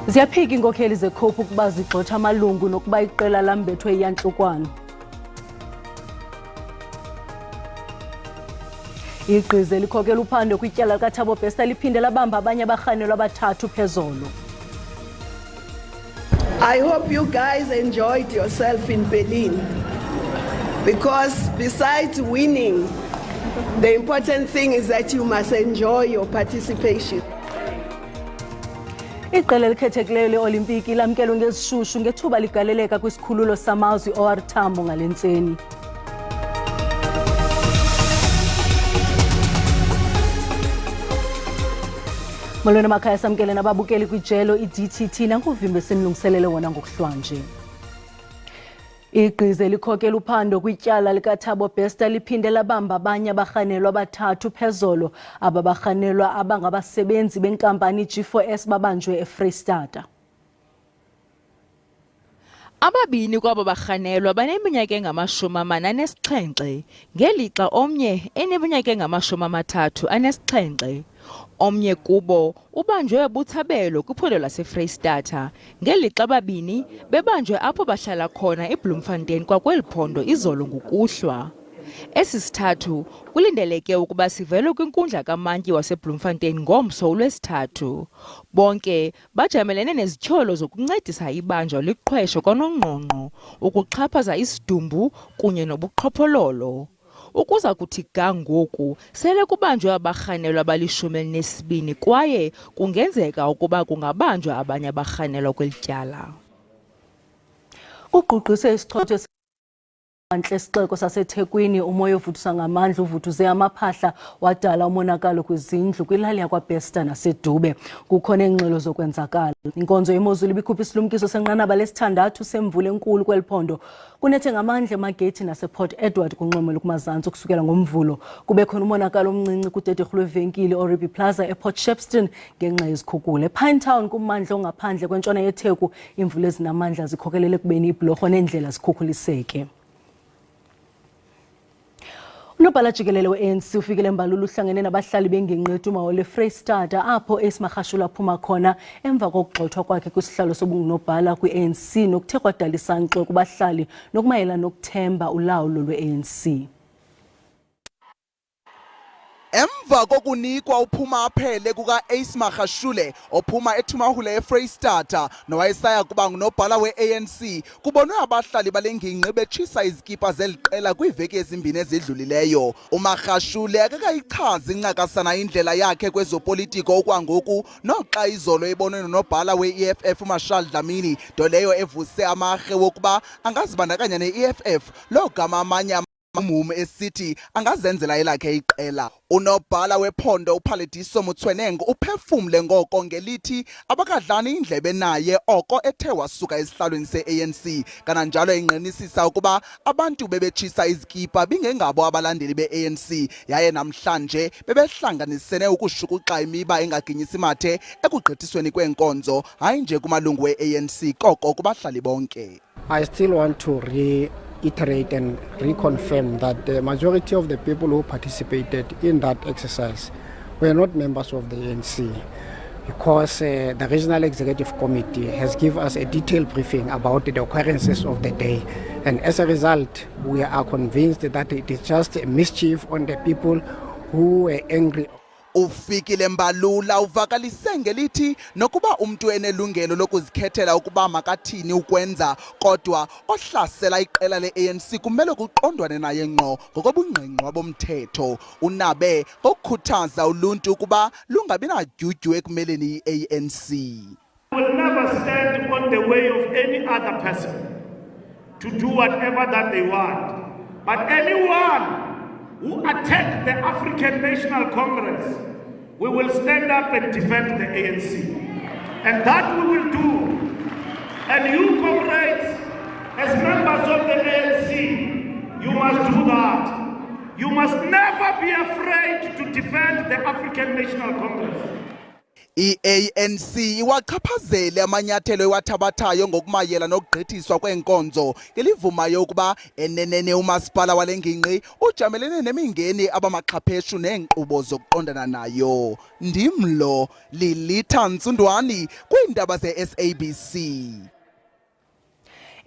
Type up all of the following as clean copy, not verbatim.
Ziyaphika iinkokheli zekhophu ukuba zigxotha amalungu nokuba iqela lambethwe iyantlukwano. Igqize likhokela uphando kwityala likaThabo Bester liphinde labamba abanye abarhanelwa abathathu phezolo. I hope you guys enjoyed yourself in Berlin, because besides winning, the important thing is that you must enjoy your participation. Iqela elikhethekileyo le-Olimpiki lamkelwe ngezishushu ngethuba ligaleleka kwisikhululo samazwe OR Tambo ngale ntseni. Molweni makhaya, samkele nababukeli kwijelo iDTT nanguvimbe senilungiselele wona ngokuhlwanje. Igqize likhokela uphando kwityala likaThabo Bester liphinde labamba abanye abarhanelwa abathathu phezolo ababarhanelwa abangabasebenzi benkampani G4S babanjwe eFreystata. Ababini kwabo barhanelwa baneminyaka engama-47 ngelixa omnye eneminyaka engama-37. Omnye kubo ubanjwe ebuthabelo kwiphondo laseFreystata ngelixa ababini bebanjwe apho bahlala khona eBloemfontein kwakweli phondo izolo ngokuhlwa. Esi sithathu kulindeleke ukuba sivele kwinkundla kamantyi waseBloemfontein ngomso uLwesithathu. Bonke bajamelene nezityholo zokuncedisa ibanjwa liqhwesho kwanongqongqo, ukuxhaphaza isidumbu kunye nobuqhophololo. Ukuza kuthi ga ngoku sele kubanjwe abarhanelwa abali-12 kwaye kungenzeka ukuba kungabanjwa abanye abarhanelwa kweli tyala. Uqhuqhise isichotho Antle isixeko saseThekwini umoya ovuthusa ngamandla uvuthuze amaphahla wadala umonakalo kwizindlu kwilali yakwaBester naseDube. Kukho neengxelo zokwenzakala. Inkonzo yemozulu ibikhupha isilumkiso senqanaba lesithandathu semvula enkulu kweli phondo. Kunethe ngamandla emagethi nasePort Edward kunxweme kumazantsi ukusukela ngomvulo. Kube khona umonakalo omncinci kudederhu lwevenkile Oribi Plaza ePort Shepstone ngenxa yezikhukhula. Pinetown kummandla ongaphandle kwentshona yeTheku imvula ezinamandla zikhokelele kubeni ibhlorho neendlela zikhukhuliseke. Unobhala jikelele we-ANC ufikile Mbalulu uhlangene nabahlali bengingqi uMawole Freystata apho esimahashula aphuma khona emva kokugxothwa kwakhe kwisihlalo sobungunobhala kwi-ANC nokuthe kwadala isankxwe kubahlali nokumayela nokuthemba ulawulo lwe-ANC. Emva kokunikwa uphuma aphele kuka-Ace Magashule ophuma eThumahule eFreystata nowayesaya kuba ngunobhala we-ANC, kubonwe abahlali balengingqi betshisa izikipa zeliqela kwiiveki ezimbini ezidlulileyo. uMagashule akakayichazi incakasana indlela yakhe kwezopolitiko okwangoku noxa izolo ebonwe nonobhala we-EFF uMarshall Dlamini, nto leyo evuse amarhe wokuba angazibandakanya ne-EFF logama amanye umhumi esithi angazenzela elakhe iqela. Unobhala wephondo uPhalediso Motshweneng uphefumle ngoko ngelithi abakadlani indlebe naye oko ethe wasuka esihlalweni se-ANC, kananjalo enqenisisa ukuba abantu bebetshisa izikipa bingengabo abalandeli be-ANC yaye namhlanje bebehlanganisene ukushukuxa imiba engaginyisi mathe ekugqithisweni kweenkonzo, hayi nje kumalungu we-ANC koko kubahlali bonke. I still want to reiterate and reconfirm that the majority of the people who participated in that exercise were not members of the ANC, because the Regional Executive Committee has given us a detailed briefing about the occurrences of the day, and as a result we are convinced that it is just a mischief on the people who were angry. Ufikile Mbalula uvakalise ngelithi nokuba umntu enelungelo lokuzikhethela ukuba makathini ukwenza, kodwa ohlasela iqela le-ANC kumele kuqondwane naye ngqo ngokobungqingqwa bomthetho. Unabe ngokukhuthaza uluntu ukuba lungabi nadyudyu ekumeleni i-ANC. Will never stand on the way of any other person to do whatever that they want, but anyone who attack the African National Congress, we will stand up and defend the ANC. And that we will do. And you, comrades, as members of the ANC, you must do that. You must never be afraid to defend the African National Congress. I-ANC iwachaphazele amanyathelo ewathabathayo ngokumayela nokugqithiswa kweenkonzo ngelivumayo ukuba enenene umasipala wale ngingqi ujamelene nemingeni abamaxhapheshu neenkqubo zokuqondana nayo. Ndimlo Lilitha Ntsundwani kwiindaba ze-SABC.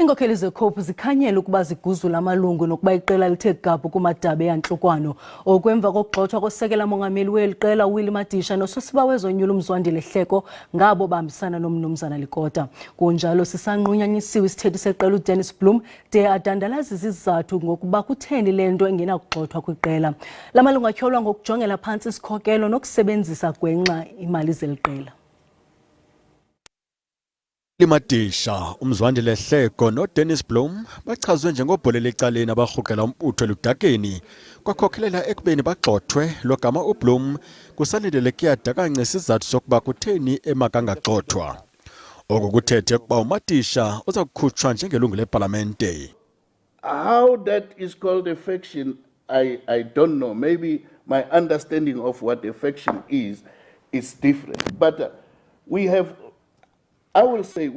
Iinkokheli zeCOPE zikhanyela ukuba ziguzula amalungu nokuba iqela lithe gabhu kumadabi eyantlukwano okwemva kokugxothwa kosekela mongameli weli qela uWilly Madisha nososiba wezonyulo uMzwandile Hleko ngabo bahambisana nomnumzana Likota. Kunjalo sisanqunyanyisiwe isithethi seqela uDennis Bloem de adandalaza izizathu ngokuba kutheni le nto engenakugxothwa kwiqela. La malungu atyholwa ngokujongela phantsi isikhokelo nokusebenzisa gwenxa imali zeliqela. Madisha, uMzwandile Hleko noDennis Bloem bachazwe njengobholela ecaleni abarhugela umbutho eludakeni kwakhokhelela ekubeni bagxothwe logama uBloem kusalindeleke adakanye isizathu sokuba kutheni emakangagxothwa. Oku kuthethe ukuba uMadisha uza kukhutshwa njengelungu lepalamente. How that is called a faction, I don't know. Maybe my understanding of what a faction is different. But we have, I will say,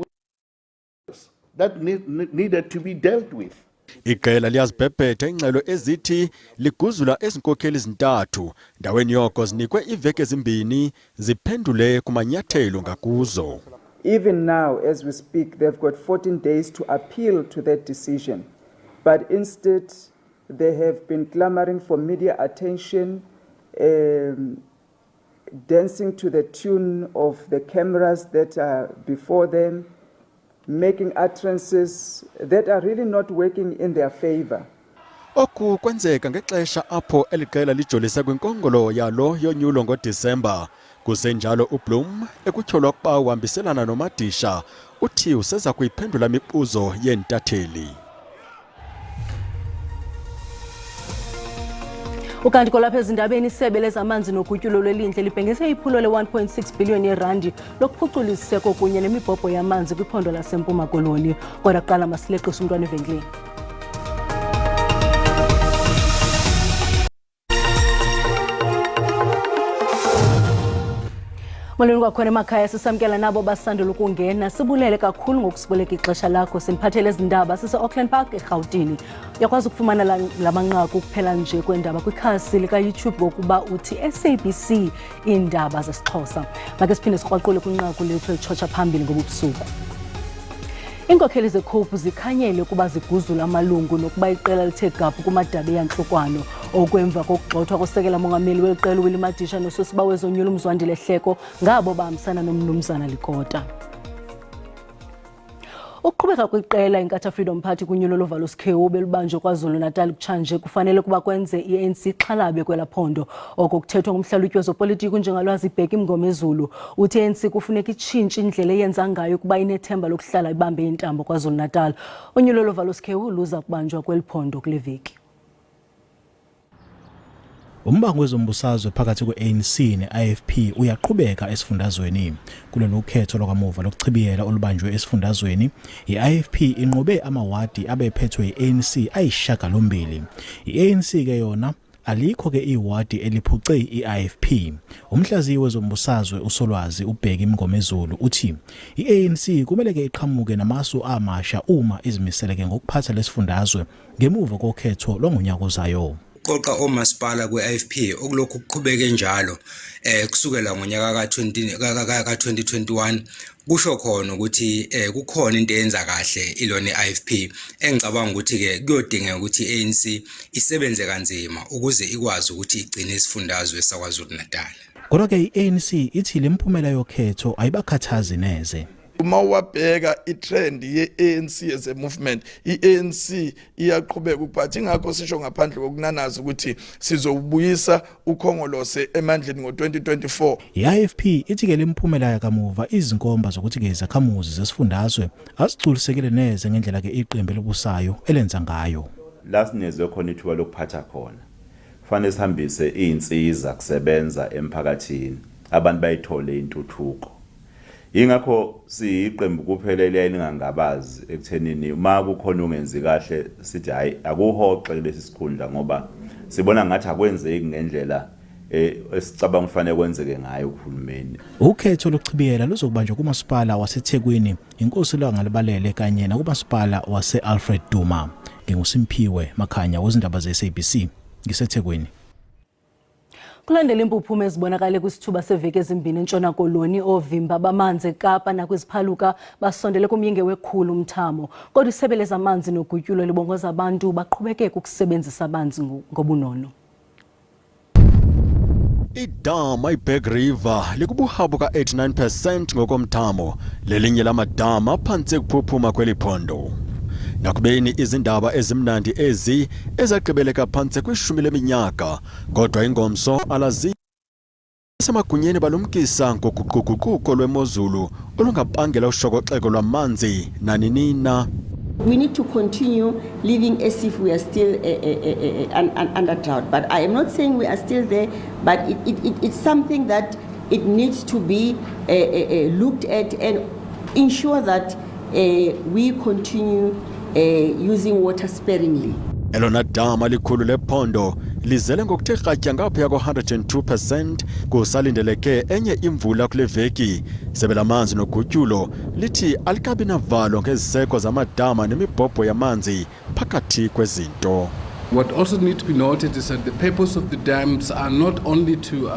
that needed to be dealt with. Iqela liyazibhebhetha ingxelo ezithi liguzula ezinkokheli ezintathu ndaweni yoko zinikwe iveki ezimbini ziphendule kumanyathelo ngakuzo. Even now, as we speak, they've got 14 days to appeal to that decision. But instead, they have been clamoring for media attention, dancing to the tune of the cameras that are before them, making utterances that are really not working in their favor. Oku kwenzeka ngexesha apho eliqela lijolise kwinkongolo yalo yonyulo ngoDisemba. Kusenjalo uBloem ekutyholwa ukuba uhambiselana noMadisha uthi useza kuyiphendula imibuzo yeentatheli. Ukanti kolapha ezindabeni isebe lezamanzi nogutyulo lwelindle libhengeze iphulo le-1.6 billion yerandi lokuphucula isiseko kunye nemibhobho yamanzi kwiphondo laseMpuma Koloni. Kodwa kuqala masileqise umntwana evenkileni. Molweni kwakhona emakhaya sisamkela nabo basandula ukungena. Sibulele kakhulu ngokusiboleka ixesha lakho. Simphathele ezindaba sise-Auckland Park eRhawutini. Uyakwazi ukufumana la manqaku kuphela nje kwendaba kwikhasi lika-YouTube ngokuba uthi SABC Iindaba zesiXhosa. Make siphinde sikrwaqule kwinqaku lethu elitshotsha phambili ngobubusuku. Iinkokheli zeCOPE zikhanyele ukuba ziguzula amalungu nokuba iqela lithe gabhu kumadabi eyantlukwano okwemva kokugxothwa kosekela mongameli weli qela uWilly Madisha nososiba wezonyulo uMzwandile Hleko ngabo bahambisana nomnumzana Likota. Ukuqhubeka kweqela iNkatha Freedom Party kunyulo lovalo Sikhewu belubanjwe KwaZulu-Natal kutshanje kufanele kuba kwenze i-ANC ixhalabe kwela phondo. Oko kuthethwa ngumhlalutyi wezopolitiko njengalwazi ibheki Mngomezulu. Uthi i-ANC kufuneka itshintshe indlela eyenza ngayo kuba inethemba lokuhlala ibambe intambo KwaZulu-Natal. Unyulo lovalo Sikhewu luza kubanjwa kweli phondo kule veki. Umbango wezombusazwe phakathi kwe-ANC ne-IFP uyaqhubeka esifundazweni. Kulolu ukhetho lwakamuva lokuchibiyela olubanjwe esifundazweni, i-IFP inqobe amawadi abephethwe i-ANC ayisishiyagalombili. I-ANC ke yona alikho ke iwadi eliphuce i-IFP. Umhlaziyi wezombusazwe usolwazi ubheki Mngomezulu uthi i-ANC kumele ke iqhamuke namasu amasha uma izimiseleke ngokuphatha lesifundazwe ngemuva kokhetho lwangonyaka ozayo. Qoqa omasipala kwe-IFP okulokhu kuqhubeke njalo kusukela ngonyaka ka-2021 kusho khona ukuthi kukhona into eyenza kahle ilona i-IFP engicabanga ukuthi ke kuyodingeka ukuthi i-ANC isebenze kanzima ukuze ikwazi ukuthi igcine isifundazwe saKwaZulu-Natal. Kodwa ke i-ANC ithi le mphumela yokhetho ayibakhathazi neze. Uma wabheka itrend ye-ANC as a movement, i-ANC iyaqhubeka ukuphatha. Ingakho sisho ngaphandle kokunanaza ukuthi sizobuyisa ukhongolose emandleni ngo-2024. I-IFP ithi ke le mphumela yakamuva izinkomba zokuthi ke izakhamuzi zesifundazwe azigculisekile neze ngendlela ke iqembu elibusayo elenza ngayo. Lasinezwe khona ithuba lokuphatha khona. Kufanele sihambise izinsiza kusebenza emphakathini, abantu bayithole intuthuko. Ingakho siyiqembu kuphela elingangabazi ekuthenini uma kukhona ungenzi kahle sithi hayi akuhoxe lesi sikhundla ngoba sibona ngathi akwenzeki ngendlela esicabanga kufanele kwenzeke ngayo uhulumeni. Ukhetho lokuchibiyela luzokubanjwa kumasipala waseThekwini, inkosi langalibalele kanye nakumasipala wase-Alfred Duma. NginguSimpiwe Makhanya wezindaba ze-SABC ngiseThekwini. Kulandela impuphume ezibonakale kwisithuba seveki ezimbini eNtshona Koloni, ovimba bamanzi eKapa nakwiziphaluka basondele kumyinge wekhulu umthamo. Kodwa isebe lezamanzi nogutyulo libongoza abantu baqhubekeke ukusebenzisa amanzi ngobunono. Idama iBag River likubuhabo ka-89% ngokomthamo, lelinye lamadama phantse kuphuphuma kweliphondo. Nakubeni izindaba ezimnandi ezi ezagqibeleka phantse kwishumi leminyaka, kodwa ingomso alazi semagunyeni balumkisa ngoguquguquko lwemozulu olungabangela ushokoxeko lwamanzi naninina. We need to continue living as if we are still under drought. But I am not saying we are still there, but it's something that it needs to be looked at and ensure that we continue using water sparingly. Elona dama likhulu lephondo lizele ngokuthe kratya ngaphaya ko-102%, kusalindeleke enye imvula kule veki. Isebe lamanzi nogutyulo lithi alikabi navalo ngeziseko zamadama nemibhobho yamanzi phakathi kwezinto. What also needs to be noted is that the purpose of the dams are not only to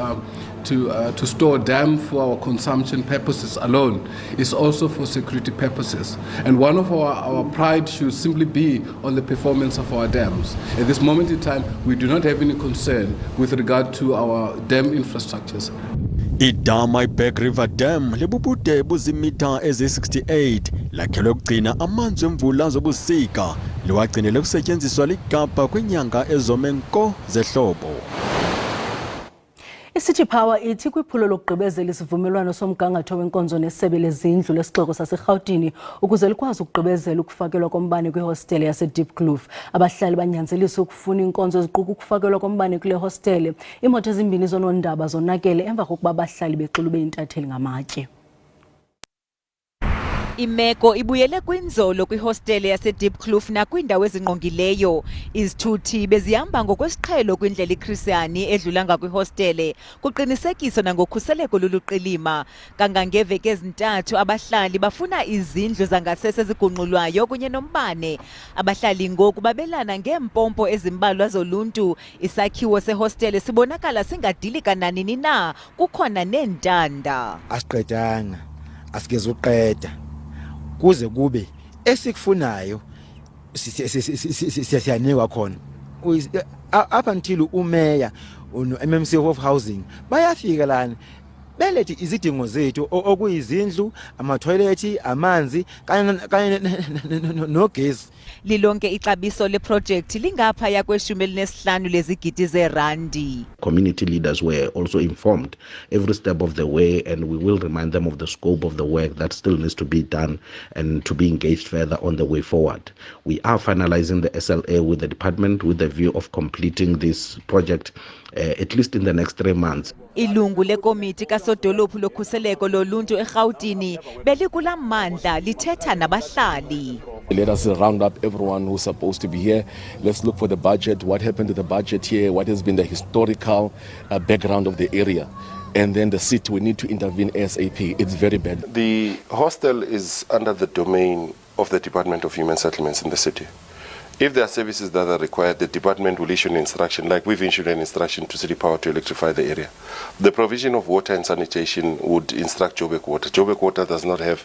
store dam for our consumption purposes alone, it's also for security purposes. And one of our pride should simply be on the performance of our dams. At this moment in time, we do not have any concern with regard to our dam infrastructures. Idama iBag River Dam libubude buzimitha ezi-68 lakhelwe ukugcina amanzi emvula zobusika liwagcinele kusetyenziswa liKapa kwinyanga ezome nko zehlobo. iCity Power ithi kwiphulo lokugqibezela isivumelwano somgangatho wenkonzo nesebe lezindlu lesixeko saseRhawutini ukuze likwazi ukugqibezela ukufakelwa kombane kwihostele yaseDeepkloof. Abahlali banyanzelisa ukufuna inkonzo eziquka ukufakelwa kombane kule hostele. Imoto ezimbini zonondaba zonakele emva kokuba abahlali bexulube intatheli ngamatye. Imeko ibuyele kwinzolo kwihostele yaseDeepkloof nakwindawo ezingqongileyo. Izithuthi bezihamba ngokwesiqhelo kwindlela iChristiani edlula ngakwihostele, kuqinisekiswa nangokhuseleko loluqilima. Kangangeveki ezintathu abahlali bafuna izindlu zangasese ezigunqulwayo kunye nombane. Abahlali ngoku babelana ngeempompo ezimbalwa zoluntu. Isakhiwo sehostele sibonakala singadilika nanini na, kukhona neentanda. Asiqedanga, asigeze uqeda. Kuze kube esikufunayo siyanikwa khona up until umeya uMMC of Housing bayafika lana belethe izidingo zethu okuyizindlu, ama-toilet, amanzi kanye nogesi. Lilonke ixabiso leprojekthi lingaphaya kwe-15 lezigidi zeerandi. Community leaders were also informed every step of the way, and we will remind them of the scope of the work that still needs to be done and to be engaged further on the way forward. We are finalizing the SLA with the department with the view of completing this project at least in the next 3 months. Ilungu lekomiti kasodolophu lokhuseleko loluntu eRhawutini belikula mandla lithetha nabahlali. Let us round up everyone who's supposed to be here. Let's look for the budget, what happened to the budget here, what has been the historical background of the area. And then the city, we need to intervene ASAP. It's very bad. The hostel is under the domain of the Department of Human Settlements in the city. If there are services that are required, the department will issue an instruction, like we've issued an instruction to City Power to electrify the area. The provision of water and sanitation would instruct Joburg Water. Joburg Water does not have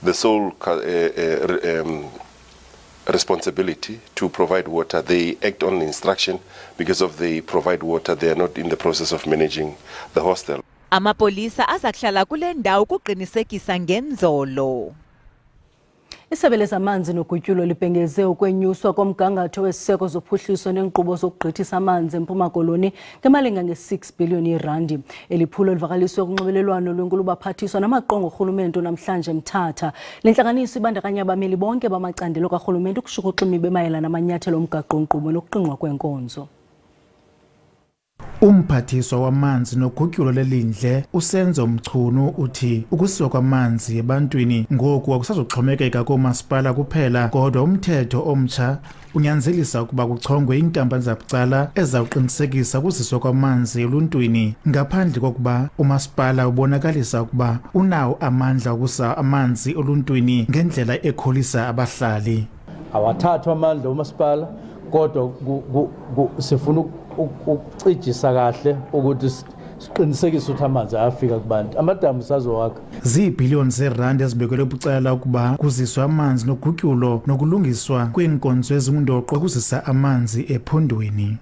the sole responsibility to provide water. They act on the instruction. Because of the provide water, they are not in the process of managing the hostel. Amapolisa azakuhlala kule ndawo ukuqinisekisa ngenzolo. Isebe lezamanzi nogutyulo libhengeze ukwenyuswa komgangatho wesiseko zophuhliso neenkqubo zokugqithisa amanzi eMpuma Koloni ngemali nge-6 billion yeerandi. Eliphulo livakaliswe kunxibelelwano lwenkulu-baphathiswa namaqonga orhulumente namhlanje Mthatha. Le ntlanganiso ibandakanya abameli bonke bamacandelo karhulumente ukushukuxa imiba emayelana namanyathelo omgaqo-nkqubo nokuqingqwa kweenkonzo. Umphathiswa wamanzi nogutyulo lelindle uSenzo Mchunu uthi ukusiwa kwamanzi ebantwini ngoku akusazoxhomekeka koomasipala kuphela, kodwa umthetho omtsha unyanzelisa ukuba kuchongwe iinkampani zabucala ezawuqinisekisa ukuziswa kwamanzi eluntwini, ngaphandle kokuba umasipala ubonakalisa ukuba unawo amandla okusa amanzi oluntwini ngendlela ekholisa abahlali. Awathathwa amandla umasipala, kodwa sifuna ukucijisa kahle ukuthi siqinisekise ukuthi amanzi ayafika kubantu. Amadamu sazowakha. Ziibhiliyoni zeerandi ezibekelwe bucala ukuba kuziswa amanzi nogutyulo nokulungiswa kweenkonzo ezingundoqo ukuzisa amanzi ephondweni.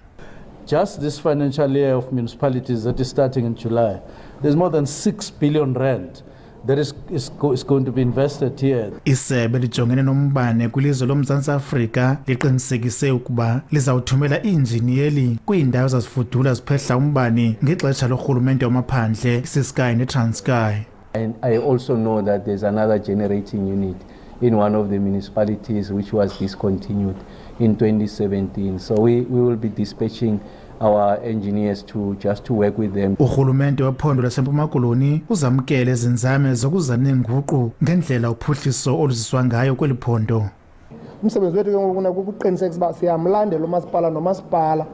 Just this financial year of municipalities that is starting in July, there's more than 6 billion rand that is going to be invested here. Isebe lijongene nombane kwilizwe loMzantsi Afrika liqinisekise ukuba lizawuthumela iinjiniyeli kwiindawo zazifudula ziphehla umbane ngexesha lorhulumente wamaphandle iSky neTranskei. And I also know that there's another generating unit in one of the municipalities which was discontinued in 2017. So we will be dispatching our engineers to work with them. Urhulumente wephondo laseMpuma Koloni uzamkele izinzame zokuza nenguqu ngendlela uphuhliso oluziswa ngayo kweli phondo. Umsebenzi wethu ke ngoku kuqinisekisa uba siyamlandela umasipala nomasipala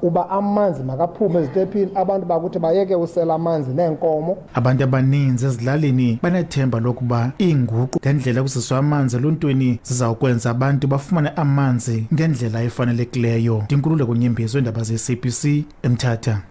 uba amanzi makaphume ezitephini, abantu bakuthi bayeke usela amanzi neenkomo. Abantu abaninzi ezilalini banethemba lokuba iinguqu ngendlela kuziswa amanzi eluntwini zizawukwenza abantu bafumane amanzi ngendlela efanelekileyo. Ndinkululeko Kunyembezi weendaba ze-SABC eMthatha.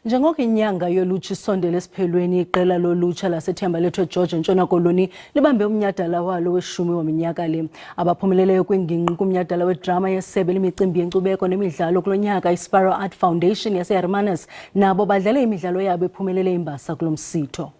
Njengoko inyanga yolutsha isondele esiphelweni, iqela lolutsha laseThemba Lethu George eNtshona Koloni libambe umnyhadala walo we-10 waminyaka le. Abaphumeleleyo kwingingqi kumnyhadala wedrama yesebe lemicimbi yenkcubeko nemidlalo kulo nyaka, iSparrow Art Foundation yaseHermanus nabo badlale imidlalo yabo ephumelele imbasa kulo msitho.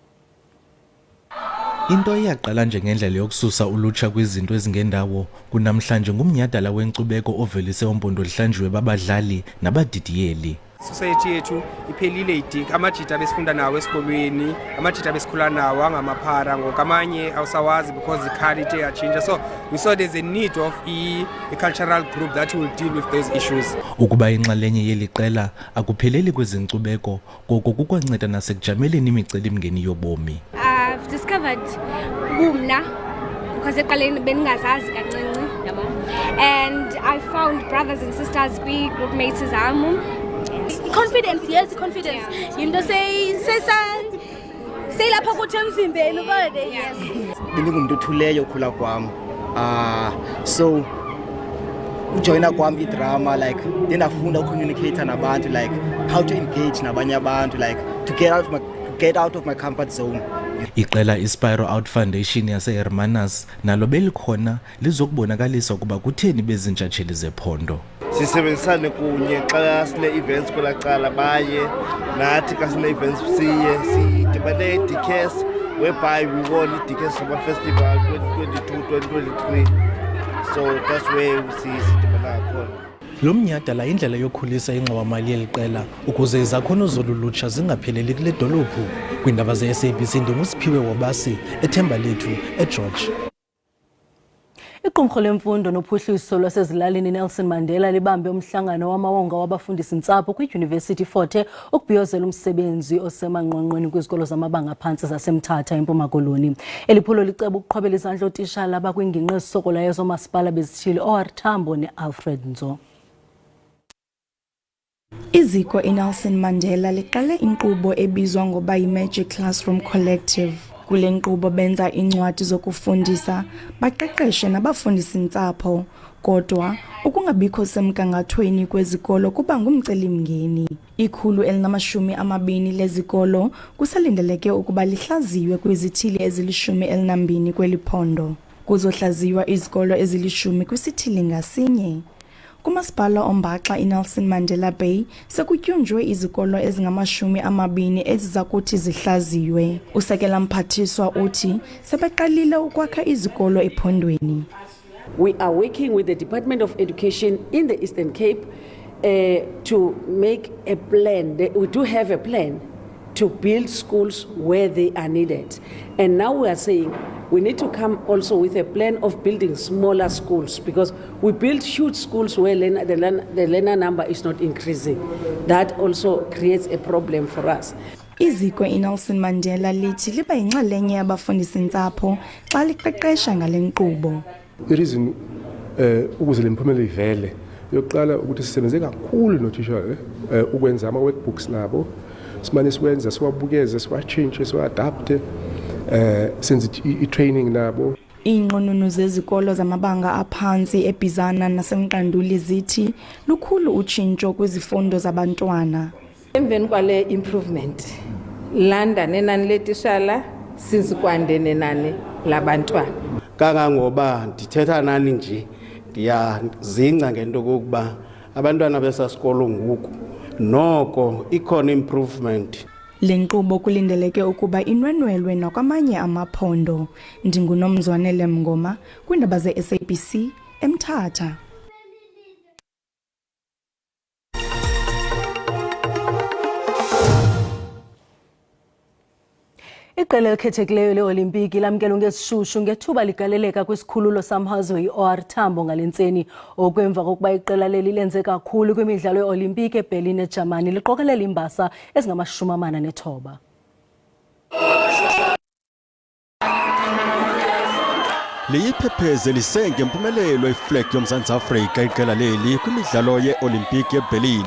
Into eyaqala njengendlela yokususa ulutsha kwizinto ezingendawo kunamhlanje ngumnyhadala wenkcubeko ovelise ompondo lihlanjiwe babadlali nabadidiyeli. Society yethu iphelile idika amajita besifunda nawo esikolweni, amajita besikhula nawo angamaphara, ngokamanye awusawazi because the quality yachinja. So we saw there's a need of a cultural group that will deal with those issues. Ukuba inxalenye yeli qela akupheleli kwezinkcubeko, koko kukwanceda nasekujameleni imicelimngeni yobomi. I've discovered umna because eqaleni beningazazi kancinci, yabo. And I found brothers and sisters, be group mates zami. Confidence, yes, confidence. You know, say lapha kuthi emzimbeni ubone, yes. Bengingumuntu othuleyo khula kwami. So ujoina kwami idrama, like then afunda ucommunicate nabantu, like how to engage nabanye abantu, like to get out of my comfort zone. Iqela iSparrow Art Foundation yaseHermanus nalo belikhona lizokubonakalisa ukuba kutheni bezintshatsheli zephondo. Sisebenzisane kunye xa sine events kwelacala baye nathi xa sine events siye sidibane DKS whereby we won DKS Summer Festival 2022-2023. So that's where we see sidibana khona. Lo mnyhadala indlela yokhulisa ingxowa-mali yeli qela ukuze izakhono zolulutsha zingapheleli kule dolophu. Kwiindaba ze-SABC ndinguSiphiwe Wabasi eThemba Lethu eGeorge. Iqumrhu lemfundo nophuhliso lwasezilalini Nelson Mandela libambe umhlangano wamawonga wabafundisi-ntsapho kwidyunivesithi Fort ukubhiyozela umsebenzi osemanqwanqweni kwizikolo zamabanga aphantsi zaseMthatha eMpuma Koloni. Eliphulo liceba ukuqhwabela izandla ootishala abakwingingqi ezisokolayo ezomasipala bezithili OR Tambo neAlfred Nzo. Iziko iNelson Mandela liqale inkqubo ebizwa ngoba yi-Magic Classroom Collective. Kule nkqubo benza incwadi zokufundisa, baqeqeshe nabafundisi-ntsapho, kodwa ukungabikho semgangathweni kwezikolo kuba ngumcelimngeni. 120 lezikolo kusalindeleke ukuba lihlaziywe kwizithili ezili-12 kweli phondo. Kuzohlaziywa izikolo ezili-10 kwisithili ngasinye. Kumasipala ombaxa iNelson Mandela Bay sekutyunjwe izikolo ezingama-20 eziza kuthi zihlaziywe. Usekela mphathiswa uthi sebeqalile ukwakha izikolo ephondweni. We are working with the Department of Education in the Eastern Cape to make a plan. We do have a plan to build schools where they are needed. And now we are saying we need to come also with a plan of building smaller schools, because we build huge schools where the learner number is not increasing. That also creates a problem for us. Iziko iNelson Mandela lithi liba yinxalenye yabafundisintsapho xa liqeqesha ngale nkqubo. I-reason ukuze le mphumela ivele yokuqala ukuthi sisebenze kakhulu nothisha ukwenza ama-workbooks nabo, simane siwenza siwabukeze, siwatshintshe, siwa-adapte, senze i-training nabo. Iinqununu zezikolo zamabanga aphansi eBizana naseMqanduli zithi lukhulu utshintsho kwizifundo zabantwana. Emveni kwale improvement landa nenani letishala sizikwande nenani labantwana. Kangangoba ndithetha nani nje ndiyazinca ngento kokuba abantwana besasikolo ngoku noko ikhona improvement. Le nkqubo kulindeleke ukuba inwenwelwe nakwamanye amaphondo. NdinguNomzwanele Mngoma kwiindaba ze-SABC eMthatha. Iqela elikhethekileyo le-Olimpiki lamkelwe ngesishushu ngethuba ligaleleka kwisikhululo samazwe i-OR Tambo ngalentseni, okwemva kokuba iqela leli lenze kakhulu kwimidlalo ye-Olimpiki eBerlin eJamani liqokelela imbasa ezingama-49. Liyiphepheze lisengempumelelo iflag yoMzantsi Afrika iqela leli kwimidlalo ye-Olimpiki eBerlin.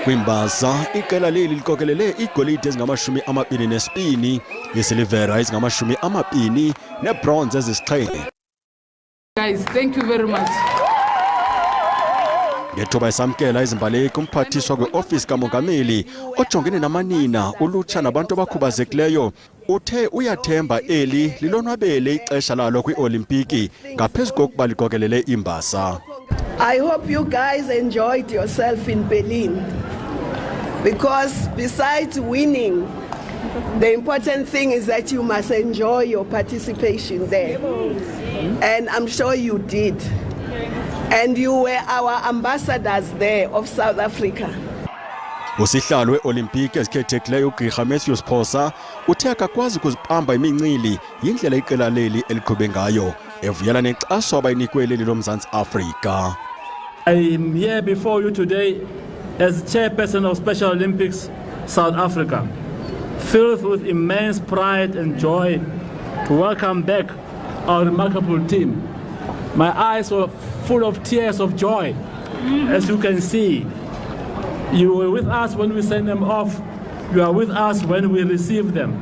Kwimbasa iqela leli liqokelele igolide ezingama-22, isilivera ezingama-20 nebronze ezisixhenxe. Guys, thank you very much. Ngethuba esamkela izimbaleki umphathiswa kwe-ofisi kamongameli ojongene namanina, ulutsha nabantu abakhubazekileyo uthe uyathemba eli lilonwabele ixesha lalo kwi-Olimpiki ngaphezu kokuba liqokelele imbasa. I hope you guys enjoyed yourself in Berlin, because besides winning, the important thing is that you must enjoy your participation there. And I'm sure you did. And you were our ambassadors there of South Africa. Usihlalo we-Olimpiki ezikhethekileyo uGqirha Matthew Sphosa uthe akakwazi ukuzipamba imincili yindlela iqela leli eliqhube ngayo, evuyela nenkxaso abayinikwe leli loMzantsi Afrika. I'm here before you today as chairperson of Special Olympics South Africa, filled with immense pride and joy to welcome back our remarkable team. My eyes were full of tears of joy. As you can see, you were with us when we sent them off. You are with us when we receive them.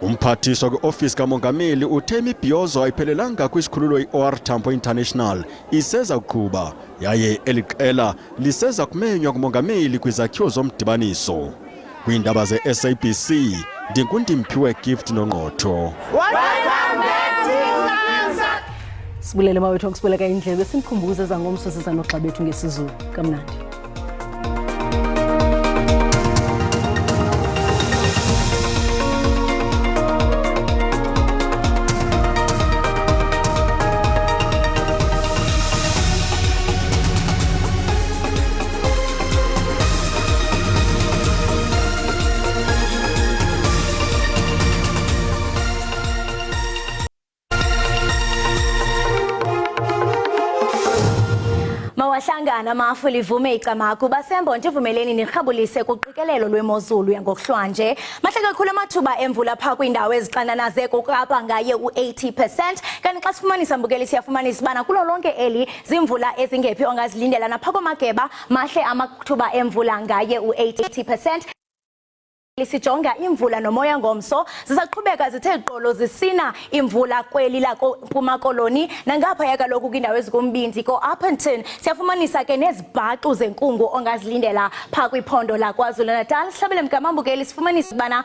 Umphathiswa kwe-ofisi kamongameli uthe imibhiyozo ayiphelelanga kwisikhululo i-OR Tambo International iseza kuqhuba, yaye eli qela liseza kumenywa kumongameli kwizakhiwo zomdibaniso. Kwiindaba ze-SABC ndingundimphiwe Gift Nongqotho. Sibulele mawethu okusibuleka indlebe, simkhumbuze zangomso sizanoxa bethu ngesizulu. Kamnandi. Mawahlangana mafu livume icamagu basembo ndivumeleni nirhabulise kuqikelelo lwemozulu yangokuhlwanje. Mahle kakhulu amathuba emvula pha kwiindawo ezixananaze kokapa ngaye u-80%. Kanti xa sifumanisa mbukeli siyafumanisa bana kulo lonke eli zimvula ezingephi ongazilindela napha komageba mahle amathuba emvula ngaye u-80%. Sijonga imvula nomoya ngomso zisaqhubeka zithe qolo zisina imvula kweli la kumakoloni nangapha yakaloku kwindawo ezikumbindi ko-Upperton. Siyafumanisa ke nezibhaqu zenkungu ongazilindela pha kwiphondo la KwaZulu-Natal. Sihlabele mkamambukeli sifumanisa bana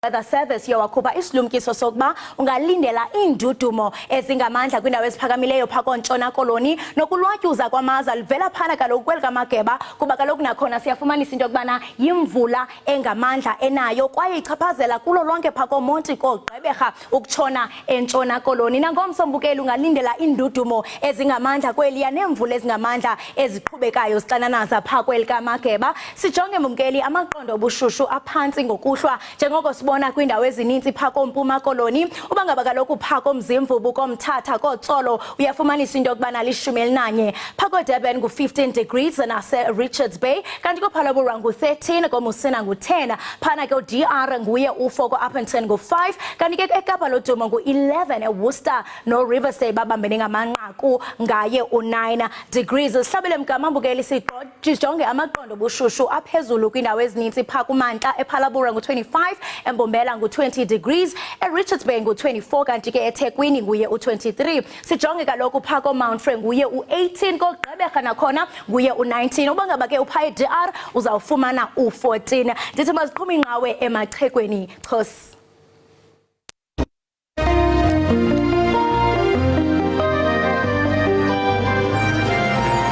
Weather Service yowakhupha isilumkiso sokuba ungalindela iindudumo ezingamandla kwindawo eziphakamileyo pha kontshona koloni nokulwatyuza kwamaza livela phana kaloku kweli kamageba kuba kaloku nakhona siyafumanisa into yokubana yimvula engamandla enayo kwaye ichaphazela kulo lonke pha komonti koGqeberha ukutshona entshona koloni. Nangomso mbukeli ungalindela iindudumo ezingamandla kweliya nemvula ezingamandla eziqhubekayo zixananaza pha kweli kamageba. Sijonge mbukeli amaqondo obushushu aphantsi ngokuhlwa njengoko sikhona kwindawo ezininzi pha kompuma koloni. Uba ngaba kaloku pha komzimvubu komthatha kotsolo uyafumanisa into yokubana li-11 pha koDurban ngu-15 degrees nase-Richards Bay kanti koPhalaborwa ngu-13 koMusina ngu-10 phana ke uDR nguye u4 ko-Upington ngu-5 kanti ke eKapa lodumo ngu-11 eWorcester no-Riversdale babambene ngamanqaku ngaye u9 degrees. Sihlabele mkamambukeli sijonge amaqondo bushushu aphezulu kwindawo ezininzi pha kumantla ePhalaborwa ngu-25 eMbombela ngu-20 degrees eRichards Bay ngu-24 kanti ke eThekwini nguye u-23 sijonge kaloku pha koMount Frere nguye u-18 koGqeberha nakhona nguye u-19 uba ngaba ke upha eDR uzawufumana u-14 ndithi maziqhuma ingqawe emachekweni. Xhosa.